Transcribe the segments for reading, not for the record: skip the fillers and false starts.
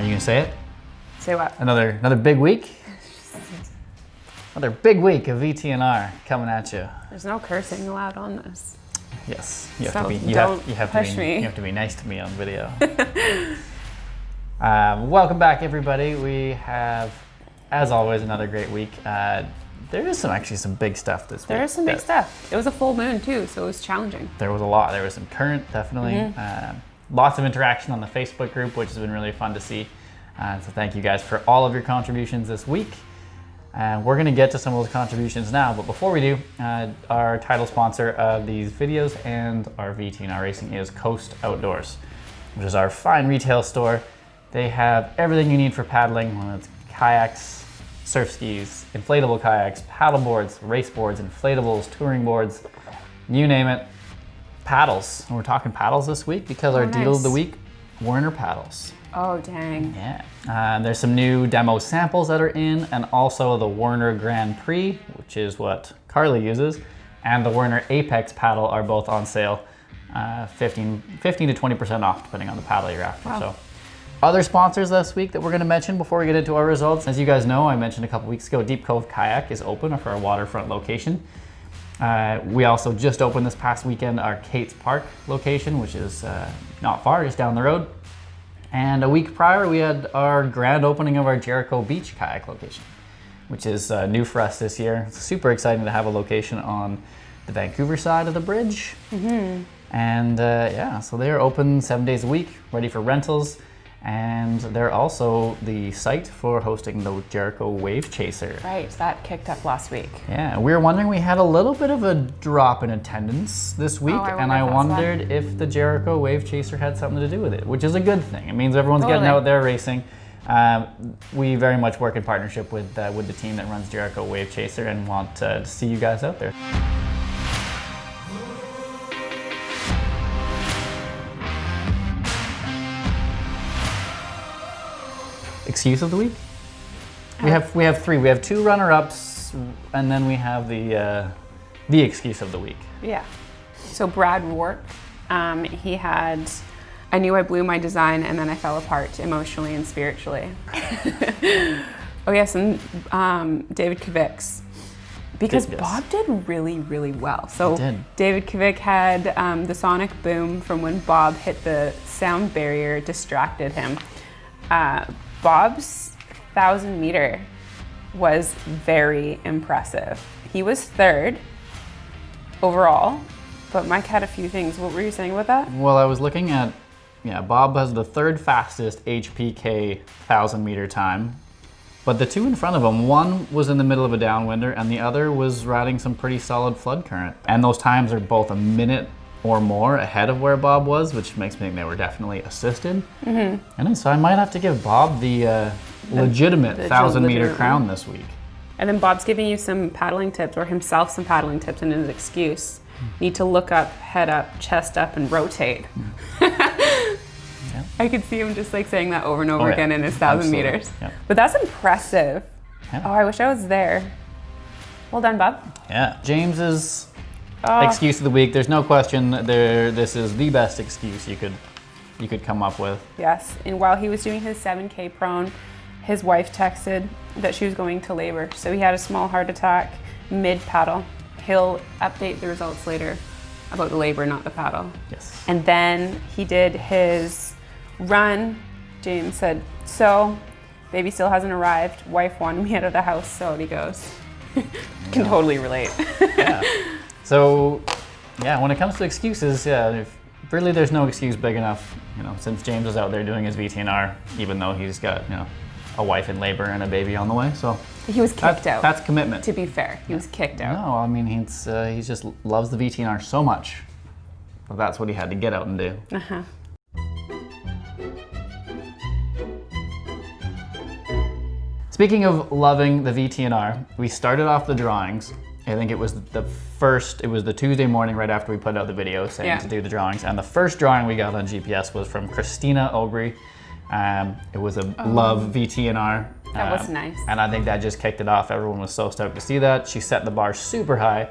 you gonna say it? Say what? Another big week? Another big week of VTNR coming at you. There's no cursing allowed on this. Yes, you have to be nice to me on video. Welcome back, everybody. We have, as always, another great week. There is actually some big stuff this week. There is some big stuff. It was a full moon too, so it was challenging. There was a lot. There was some current, definitely. Lots of interaction on the Facebook group, which has been really fun to see. So thank you guys for all of your contributions this week. We're going to get to some of those contributions now, but before we do, our title sponsor of these videos and our VTNR racing is Coast Outdoors, which is our fine retail store. They have everything you need for paddling, whether it's kayaks, surf skis, inflatable kayaks, paddle boards, race boards, inflatables, touring boards, you name it. Paddles. And we're talking paddles this week because our deal of the week, Werner paddles. Oh, dang. Yeah. There's some new demo samples that are in, and also the Werner Grand Prix, which is what Carly uses, and the Werner Apex paddle are both on sale, 15 to 20% off depending on the paddle you're after. Wow. So, other sponsors this week that we're going to mention before we get into our results. As you guys know, I mentioned a couple weeks ago, Deep Cove Kayak is open for our waterfront location. We also just opened this past weekend our Kates Park location, which is not far, just down the road. And a week prior, we had our grand opening of our Jericho Beach kayak location, which is new for us this year. It's super exciting to have a location on the Vancouver side of the bridge. And yeah, so they're open 7 days a week, ready for rentals. And they're also the site for hosting the Jericho Wave Chaser. Right, that kicked up last week. Yeah, we were wondering, we had a little bit of a drop in attendance this week, and I wondered if the Jericho Wave Chaser had something to do with it, which is a good thing. It means everyone's getting out there racing. We very much work in partnership with the team that runs Jericho Wave Chaser and want to see you guys out there. Excuse of the week? We have three. We have two runner-ups, and then we have the excuse of the week. Yeah. So Brad Rourke, he had, I knew I blew my design and then I fell apart emotionally and spiritually. Oh yes, and David Kayaks, because Bob did really, really well. So David Kayaks had the sonic boom from when Bob hit the sound barrier distracted him. Bob's 1,000 meter was very impressive. He was third overall, but Mike had a few things. What were you saying about that? Well, I was looking at, Bob has the third fastest HPK 1,000 meter time, but the two in front of him, one was in the middle of a downwinder and the other was riding some pretty solid flood current. And those times are both a minute or more ahead of where Bob was, which makes me think they were definitely assisted. And so I might have to give Bob the legitimate 1,000 meter crown this week. And then Bob's giving you some paddling tips, or himself some paddling tips, and his excuse. Need to look up, head up, chest up, and rotate. I could see him just like saying that over and over again in his 1,000 meters. But that's impressive. Oh, I wish I was there. Well done, Bob. Yeah, James's excuse of the week. There's no question this is the best excuse you could come up with. Yes, and while he was doing his 7K prone, his wife texted that she was going to labor. So he had a small heart attack mid-paddle. He'll update the results later about the labor, not the paddle. Yes. And then he did his run. James said, so baby still hasn't arrived. Wife wanted me out of the house, so out he goes. Can totally relate. Yeah. So, yeah, when it comes to excuses, really there's no excuse big enough, since James is out there doing his VTNR, even though he's got, a wife in labor and a baby on the way. So he was kicked out. That's commitment. To be fair, he was kicked out. No, I mean, he just loves the VTNR so much. Well, that's what he had to get out and do. Speaking of loving the VTNR, we started off the drawings. I think it was the Tuesday morning right after we put out the video saying to do the drawings. And the first drawing we got on GPS was from Christina Aubry. It was a love VTNR. That was nice. And I think that just kicked it off. Everyone was so stoked to see that. She set the bar super high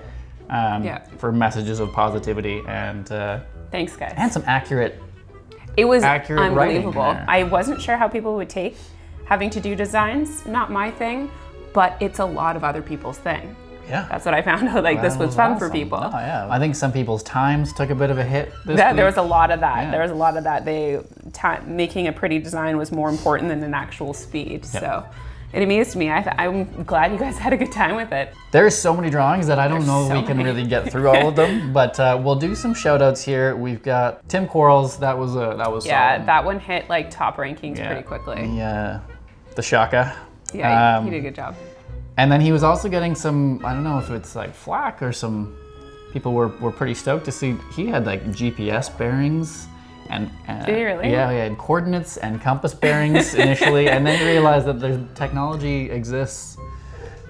for messages of positivity and thanks, guys. And some accurate It was accurate writing unbelievable. there. I wasn't sure how people would take having to do designs. Not my thing, but it's a lot of other people's thing. Yeah. That's what I found out. Like, this was fun for people. Oh, yeah. I think some people's times took a bit of a hit this week. There was a lot of that. Yeah. There was a lot of that. Making a pretty design was more important than an actual speed. Yep. So it amazed me. I'm glad you guys had a good time with it. There's so many drawings that I don't know if so we can many. really get through all of them, but we'll do some shout outs here. We've got Tim Quarles. That was Yeah, solid. that one hit like top rankings pretty quickly. The Shaka. Yeah, he did a good job. And then he was also getting some, I don't know if it's like flack or some people were pretty stoked to see, he had like GPS bearings and Did he really? Yeah, he had coordinates and compass bearings initially, and then he realized that the technology exists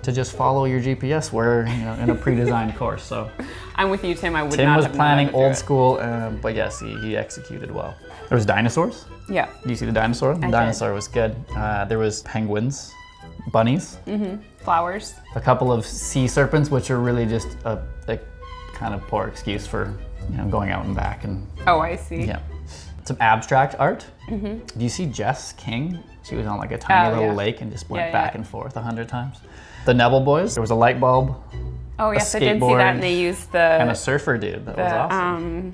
to just follow your GPS where, in a pre-designed course. So I'm with you, Tim. I would Tim not was have known planning how to do old it. school, but yes, he executed well. There was dinosaurs. Yeah. Do you see the dinosaur? The dinosaur was good. There was penguins, bunnies. Flowers. A couple of sea serpents, which are really just a kind of poor excuse for going out and back. And Oh, I see. yeah, some abstract art. Do you see Jess King? She was on like a tiny little lake and just went back and forth 100 times. The Neville boys. There was a light bulb. Oh yes, I did see that, and they used and a surfer dude. That was awesome.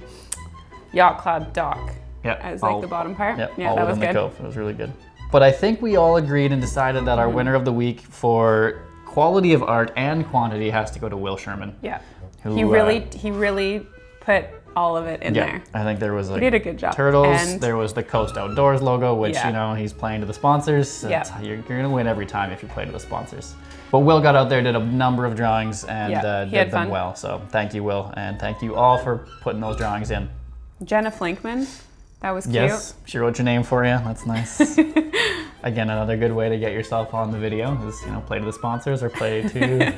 Yacht Club dock Yep. as like the bottom part. Yep. Yeah, all that was within good. the cove. It was really good. But I think we all agreed and decided that our winner of the week for quality of art and quantity has to go to Will Sherman. Yeah. Who, He really put all of it in there. I think there was like He did a good job. turtles. And there was the Coast Outdoors logo, which he's playing to the sponsors. Yeah. You're gonna win every time if you play to the sponsors. But Will got out there, did a number of drawings, and he had did them fun. well. So thank you, Will, and thank you all for putting those drawings in. Jenna Flinkman, that was cute. Yes, she wrote your name for you. That's nice. Again, another good way to get yourself on the video is play to the sponsors or play to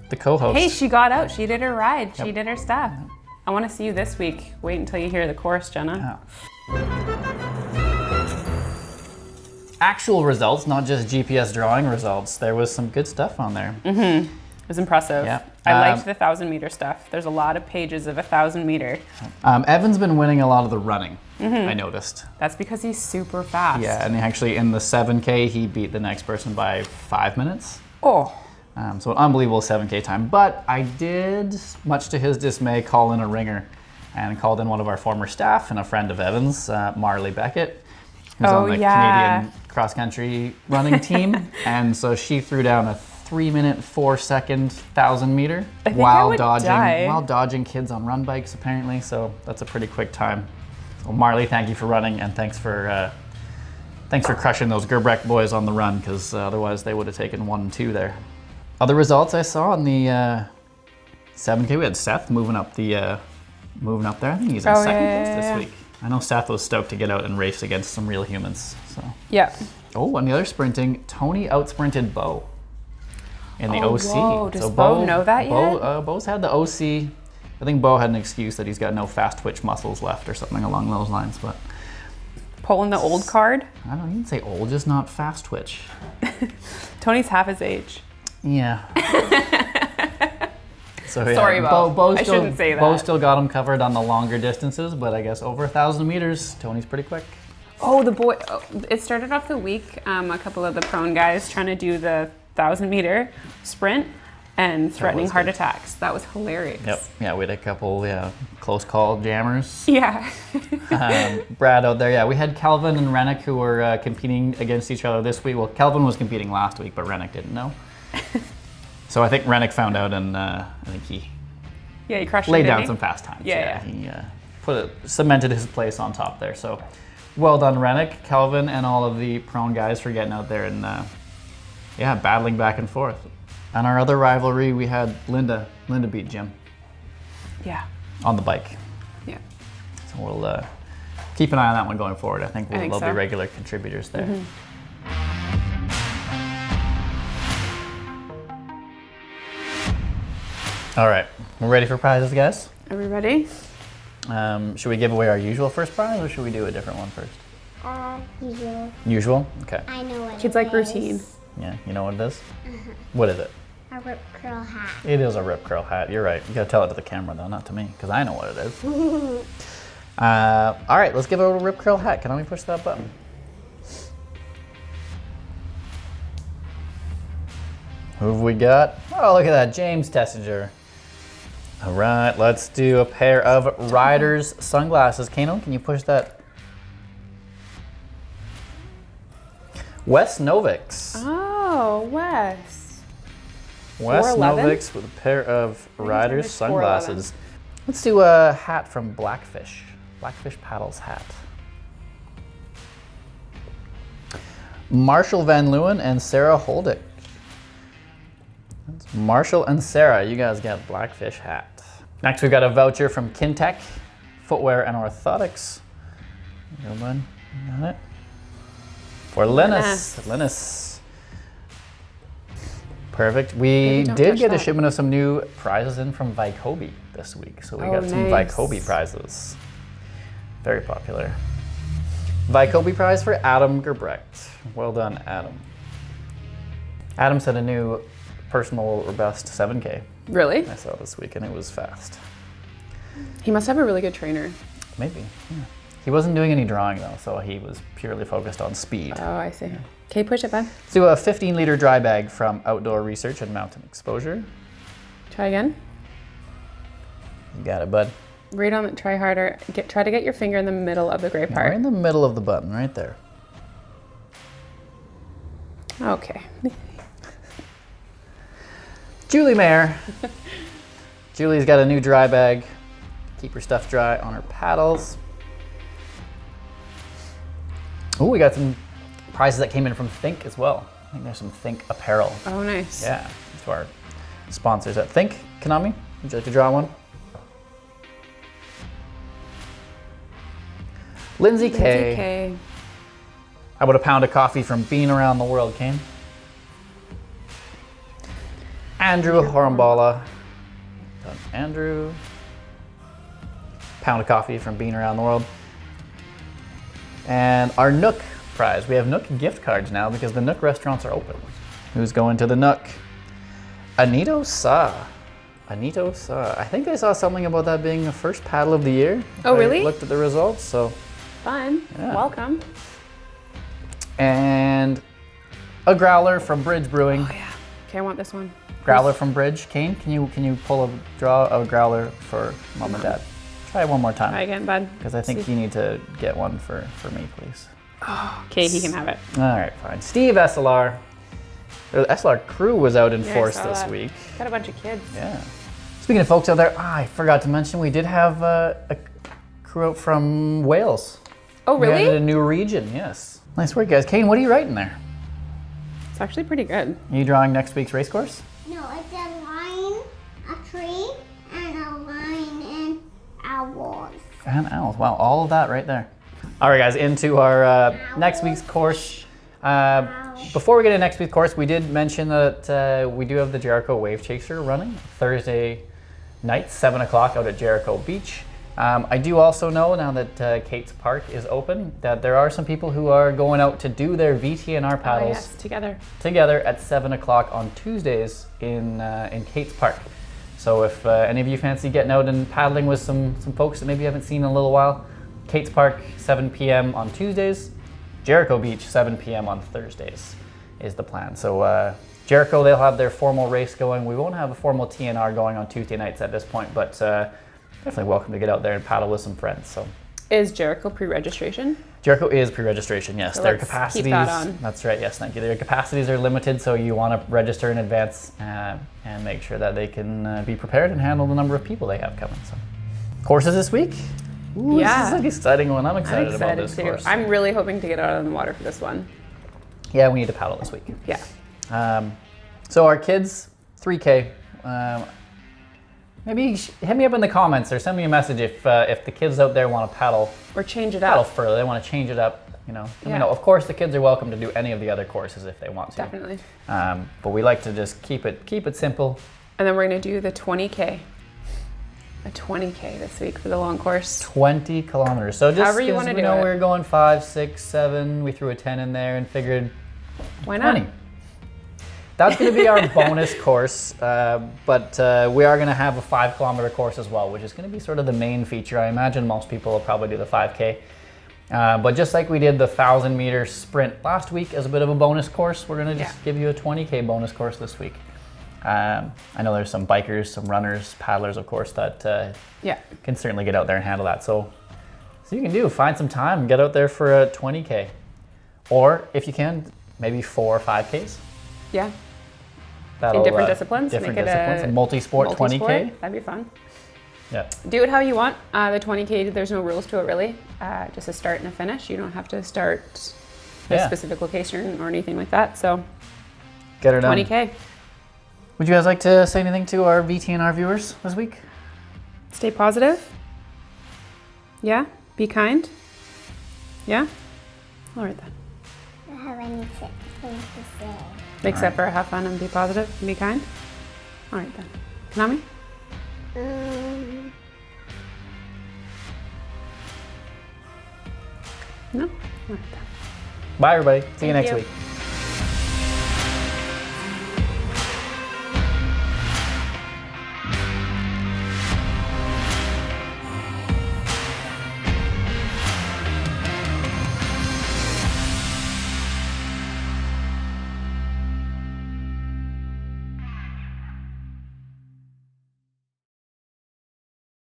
the co-host. Hey, she got out. She did her ride. She did her stuff. I want to see you this week. Wait until you hear the chorus, Jenna. Actual results, not just GPS drawing results. There was some good stuff on there. It was impressive. Yeah. I liked the 1,000-meter stuff. There's a lot of pages of 1,000-meter. Evan's been winning a lot of the running, I noticed. That's because he's super fast. Yeah, and actually in the 7K, he beat the next person by 5 minutes. Oh. So an unbelievable 7K time. But I did, much to his dismay, call in a ringer and called in one of our former staff and a friend of Evan's, Marley Beckett, who's on the Canadian cross-country running team. And so she threw down a 3-minute, 4-second 1,000-meter while dodging kids on run bikes, apparently. So that's a pretty quick time. So Marley, thank you for running, and thanks for crushing those Gerbrecht boys on the run, because otherwise they would have taken 1 and 2 there. Other results I saw in the 7K, we had Seth moving up there. I think he's in second place this week. I know Seth was stoked to get out and race against some real humans. So. Yeah. Oh, and the other sprinting, Tony outsprinted Bo in the OC. Whoa. Does Bo know that yet? Bo's had the OC. I think Bo had an excuse that he's got no fast twitch muscles left or something along those lines. But pulling the old card? I don't even say old, just not fast twitch. Tony's half his age. Yeah. So yeah, Sorry, Bo. I shouldn't say that. Bo still got him covered on the longer distances, but I guess over 1,000 meters, Tony's pretty quick. Oh, the boy! It started off the week. A couple of the prone guys trying to do the 1,000-meter sprint and threatening heart attacks. That was hilarious. Yep. Yeah, we had a couple close call jammers. Yeah. Brad out there. Yeah, we had Calvin and Rennick who were competing against each other this week. Well, Calvin was competing last week, but Rennick didn't know. So I think Rennick found out, and I think he crushed laid it, down didn't he? some fast times. Yeah. He cemented his place on top there. So well done, Rennick, Calvin, and all of the prone guys for getting out there and battling back and forth. And our other rivalry, we had Linda. Linda beat Jim. Yeah. On the bike. Yeah. So we'll keep an eye on that one going forward. I think they'll be regular contributors there. All right, we're ready for prizes, guys? Are we ready? Should we give away our usual first prize, or should we do a different one first? Usual. Usual? Okay. I know what Kids it like is. routine. Yeah, you know what it is? What is it? A rip curl hat. It is a rip curl hat. You're right. You gotta tell it to the camera though, not to me, because I know what it is. All right, let's give it a rip curl hat. Can I push that button? Who have we got? Oh, look at that, James Tessinger. All right, let's do a pair of Ryders sunglasses. Kano, can you push that? Wes Noviks. Oh, Wes. Wes 411? Noviks with a pair of Ryders it's 411. sunglasses. Let's do a hat from Blackfish. Blackfish Paddles hat. Marshall Van Leeuwen and Sarah Holdick. That's Marshall and Sarah, you guys get Blackfish hat. Next, we've got a voucher from Kintec, footwear and orthotics. There you go, bud. You got it? For Linus. Perfect. We did get a shipment of some new prizes in from Vaikobi this week. So we got some Vaikobi prizes. Very popular. Vaikobi prize for Adam Gerbrecht. Well done, Adam. Adam set a new personal best 7K. Really? I saw this week and it was fast. He must have a really good trainer. Maybe, yeah. He wasn't doing any drawing though, so he was purely focused on speed. Oh, I see. Okay, push it, bud. Let's do a 15-liter dry bag from Outdoor Research and Mountain Exposure. Try again. You got it, bud. Read on it, try harder. Try to get your finger in the middle of the gray part. Right in the middle of the button, right there. Okay. Julie Mayer. Julie's got a new dry bag. Keep her stuff dry on her paddles. Oh, we got some prizes that came in from Think as well. I think there's some Think apparel. Oh, nice. Yeah, to our sponsors at Think. Konami, would you like to draw one? Lindsay K. How about a pound of coffee from Bean Around the World, Kane? Andrew Horambala. Andrew. Pound of coffee from Bean Around the World. And our Nook prize. We have Nook gift cards now because the Nook restaurants are open. Who's going to the Nook? Anito Sa. I think I saw something about that being the first paddle of the year. Oh, really? I looked at the results, so. Fun. Yeah. Welcome. And a growler from Bridge Brewing. Oh, yeah. Okay, I want this one. Growler from Bridge. Kane, can you draw a growler for Mom and Dad? Try it one more time. Try again, bud. Because I think you need to get one for me, please. Okay, he can have it. All right, fine. Steve SLR. The SLR crew was out in force I saw this that. week. Got a bunch of kids. Yeah. Speaking of folks out there, I forgot to mention we did have a crew out from Wales. Oh, We really? added a new region, yes. Nice work, guys. Kane, what are you writing there? It's actually pretty good. Are you drawing next week's race course? No, it's a line, a tree, and a line and owls. And owls. Wow, all of that right there. All right, guys, into our next week's course. Before we get into next week's course, we did mention that we do have the Jericho Wave Chaser running Thursday night, 7 o'clock out at Jericho Beach. I do also know now that Kate's Park is open that there are some people who are going out to do their VTNR paddles Oh, yes, together at 7 o'clock on Tuesdays in Kate's Park. So if any of you fancy getting out and paddling with some folks that maybe you haven't seen in a little while, Kate's Park, 7 p.m. on Tuesdays, Jericho Beach, 7 p.m. on Thursdays is the plan. So Jericho, they'll have their formal race going. We won't have a formal TNR going on Tuesday nights at this point, but definitely welcome to get out there and paddle with some friends. So, Is Jericho pre-registration? Jericho is pre-registration, yes. So Their let's capacities, keep that on. That's right, yes, thank you. Their capacities are limited, so you want to register in advance and make sure that they can be prepared and handle the number of people they have coming. So, courses this week? Ooh, Yeah. This is an exciting one. I'm excited about this too. course. I'm really hoping to get out on the water for this one. Yeah, we need to paddle this week. Yeah. So our kids, 3K. Maybe hit me up in the comments or send me a message if the kids out there want to paddle Or change it paddle up. further. They want to change it up. You know, let me Yeah. know. Of course, the kids are welcome to do any of the other courses if they want to. Definitely. But we like to just keep it simple. And then we're going to do the 20K. A 20K this week for the long course. 20 kilometers. So just However you 'cause wanna we do know it. we were going 5, 6, 7. We threw a 10 in there and figured Why not? 20. That's going to be our bonus course, but we are going to have a 5 kilometer course as well, which is going to be sort of the main feature. I imagine most people will probably do the 5K. But just like we did the 1,000 meter sprint last week as a bit of a bonus course, we're going to just give you a 20K bonus course this week. I know there's some bikers, some runners, paddlers, of course, that can certainly get out there and handle that. So you can find some time and get out there for a 20K. Or if you can, maybe 4 or 5Ks. Yeah. That'll, in different disciplines. Different make disciplines. It a multi-sport 20K. That'd be fun. Yeah. Do it how you want. The 20K, there's no rules to it really. Just a start and a finish. You don't have to start a specific location or anything like that. So get her done. 20K. Would you guys like to say anything to our VTNR viewers this week? Stay positive. Yeah. Be kind. Yeah. All right then. I don't have anything to say. Except for have fun and be positive and be kind. All right then. Konami? No? All right then. Bye everybody. See you Thank next you. week.